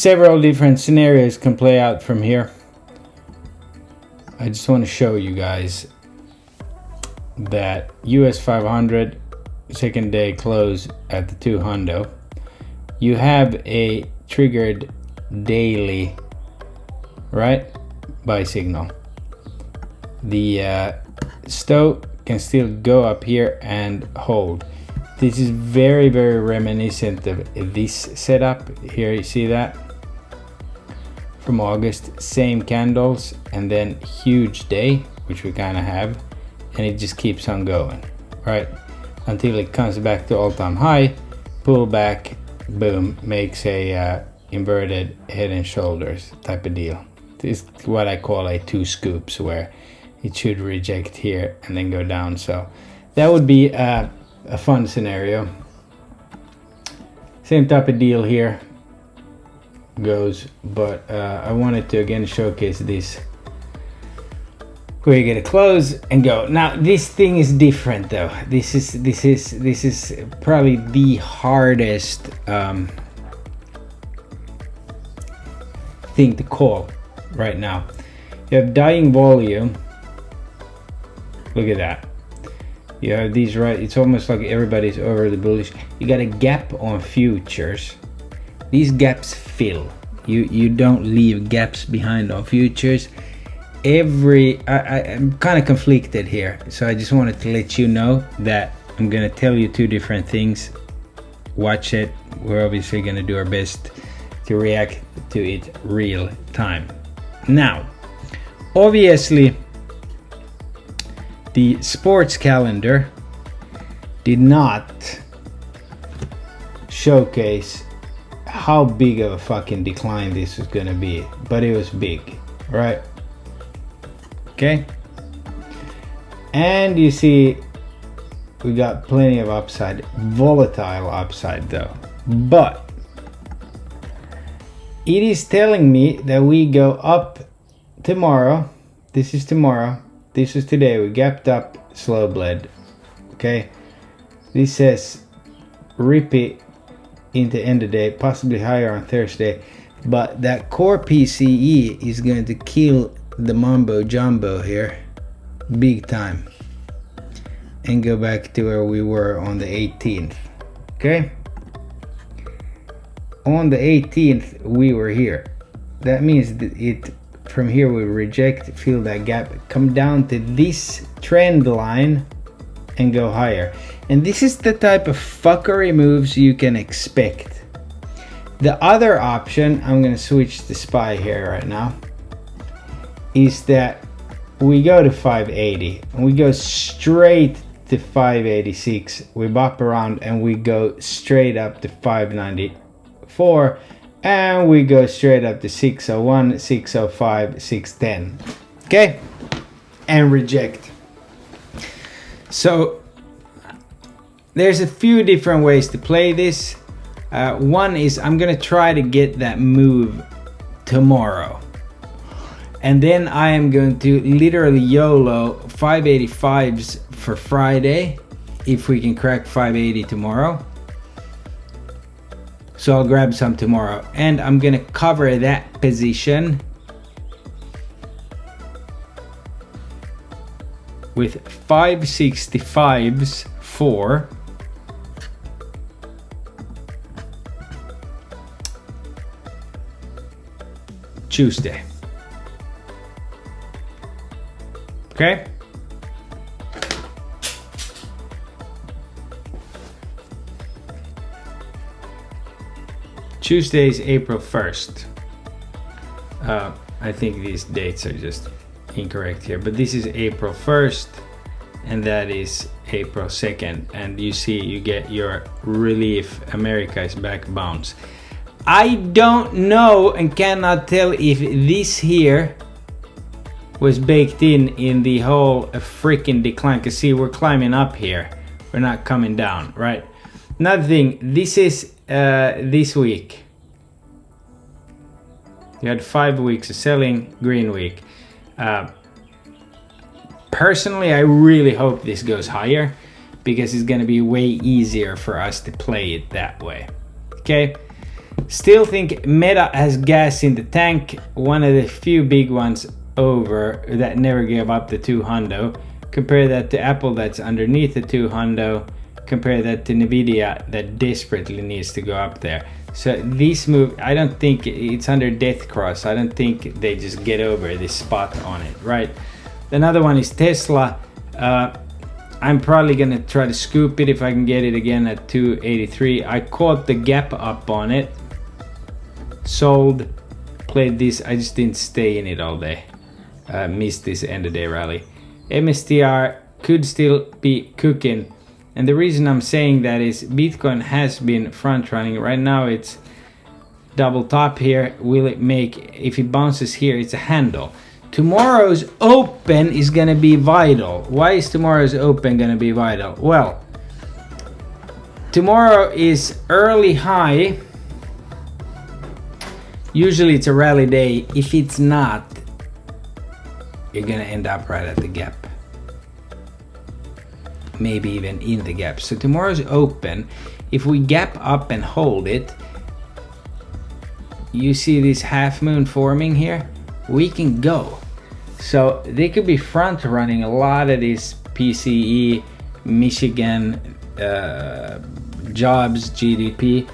several different scenarios can play out from here. I just want to show you guys that US 500 second day close at the 200. You have a triggered daily, right, buy signal. The STO can still go up here and hold. This is very, very reminiscent of this setup here. You see that from August, same candles, and then huge day, which we kind of have, and it just keeps on going, right, until it comes back to all-time high, pull back, boom, makes a inverted head and shoulders type of deal. This is what I call a two scoops, where it should reject here and then go down. So that would be a fun scenario. Same type of deal here goes, but I wanted to again showcase this where you get a close and go. Now this thing is different though. This is probably the hardest thing to call right now. You have dying volume. Look at that. You have these, right? It's almost like everybody's over the bullish. You got a gap on futures. These gaps fill. You don't leave gaps behind on futures. I'm kind of conflicted here, so I just wanted to let you know that I'm gonna tell you two different things. Watch it. We're obviously gonna do our best to react to it real time. Now, obviously, the sports calendar did not showcase how big of a fucking decline this was gonna be, but it was big, right? Okay, and you see we got plenty of upside, volatile upside though, but it is telling me that we go up tomorrow. This is tomorrow, this is today. We gapped up, slow bled. Okay, this says repeat into end of day, possibly higher on Thursday, but that core PCE is going to kill the mumbo jumbo here big time and go back to where we were on the 18th. Okay, on the 18th we were here. That means that it from here we reject, fill that gap, come down to this trend line and go higher. And this is the type of fuckery moves you can expect. The other option, I'm gonna switch to SPY here right now, is that we go to 580 and we go straight to 586. We bop around and we go straight up to 594 and we go straight up to 601, 605, 610. Okay, and reject. So there's a few different ways to play this. One is I'm gonna try to get that move tomorrow, and then I am going to literally YOLO 585s for Friday if we can crack 580 tomorrow. So I'll grab some tomorrow and I'm gonna cover that position with 565s for Tuesday. Okay, Tuesday is April 1st. I think these dates are just incorrect here, but this is April 1st and that is April 2nd, and you see you get your relief, America is back bounce. I don't know and cannot tell if this here was baked in the whole freaking decline, because see, we're climbing up here, we're not coming down, right? Another thing, this is this week you had 5 weeks of selling, green week. Personally, I really hope this goes higher because it's going to be way easier for us to play it that way. Okay, Still think Meta has gas in the tank, one of the few big ones over that never gave up the 200. Compare that to Apple that's underneath the 200. Compare that to Nvidia that desperately needs to go up there. So this move, I don't think it's under death cross. I don't think they just get over this spot on it, right? Another one is Tesla. I'm probably gonna try to scoop it if I can get it again at 283. I caught the gap up on it, sold, played this. I just didn't stay in it all day. Missed this end of day rally. MSTR could still be cooking. And the reason I'm saying that is Bitcoin has been front running. Right now it's double top here. Will it make, if it bounces here, it's a handle. Tomorrow's open is going to be vital. Why is tomorrow's open going to be vital? Well, tomorrow is early high. Usually it's a rally day. If it's not, you're going to end up right at the gap. Maybe even in the gap. So tomorrow's open. If we gap up and hold it, you see this half moon forming here, we can go. So they could be front running a lot of these PCE, Michigan, jobs, GDP.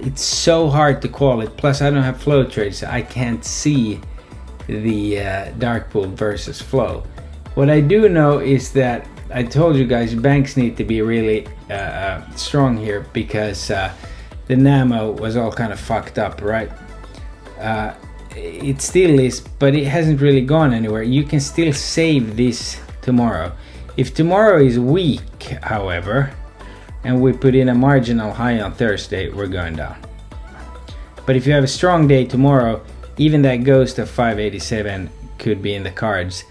It's so hard to call it. Plus I don't have flow trades, so I can't see the dark pool versus flow. What I do know is that I told you guys banks need to be really strong here because the NAMO was all kind of fucked up, right? It still is, but it hasn't really gone anywhere. You can still save this tomorrow. If tomorrow is weak, however, and we put in a marginal high on Thursday, we're going down. But if you have a strong day tomorrow, even that goes to 587 could be in the cards.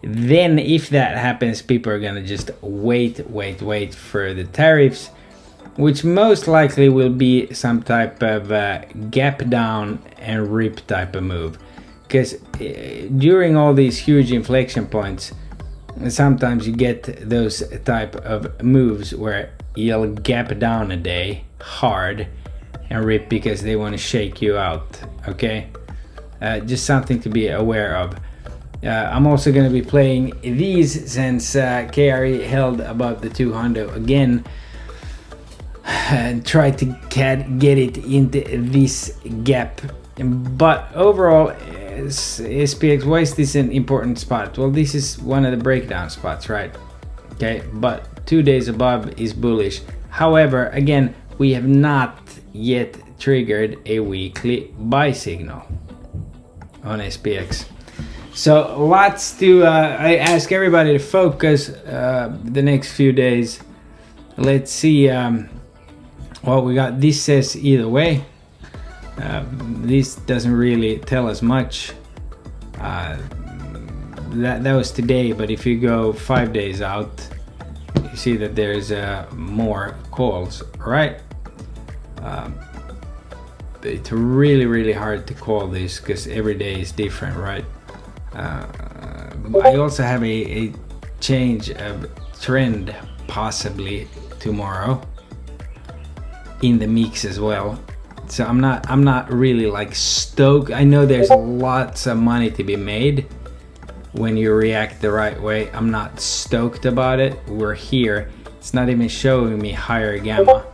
Then if that happens, people are gonna just wait for the tariffs, which most likely will be some type of gap down and rip type of move. Because during all these huge inflection points, sometimes you get those type of moves where you'll gap down a day hard and rip because they want to shake you out, okay? Just something to be aware of. I'm also going to be playing these since KRE held above the 200 again and try to get it into this gap. But overall, SPX, why is this an important spot? Well, this is one of the breakdown spots, right? Okay, but 2 days above is bullish. However, again, we have not yet triggered a weekly buy signal on SPX. So lots to, I ask everybody to focus the next few days. Let's see what we got. This says either way. This doesn't really tell us much. That was today, but if you go 5 days out, you see that there's more calls, right? It's really hard to call this because every day is different, right? I also have a change of trend possibly tomorrow in the mix as well. So I'm not really like stoked. I know there's lots of money to be made when you react the right way. I'm not stoked about it. We're here. It's not even showing me higher gamma.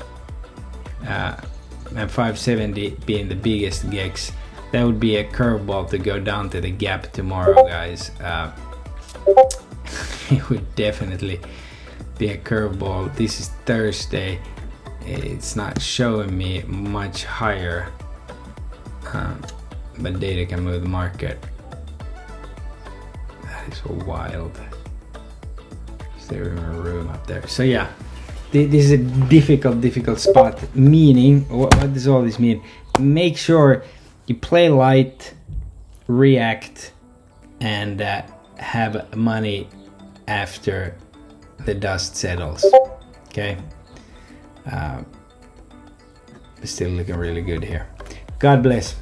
And 570 being the biggest gex. That would be a curveball to go down to the gap tomorrow, guys. It would definitely be a curveball. This is Thursday. It's not showing me much higher, but data can move the market. That is wild. Is there even a room up there? So yeah, this is a difficult spot. Meaning, what does all this mean? Make sure you play light, react, and have money after the dust settles. Okay. Still looking really good here. God bless.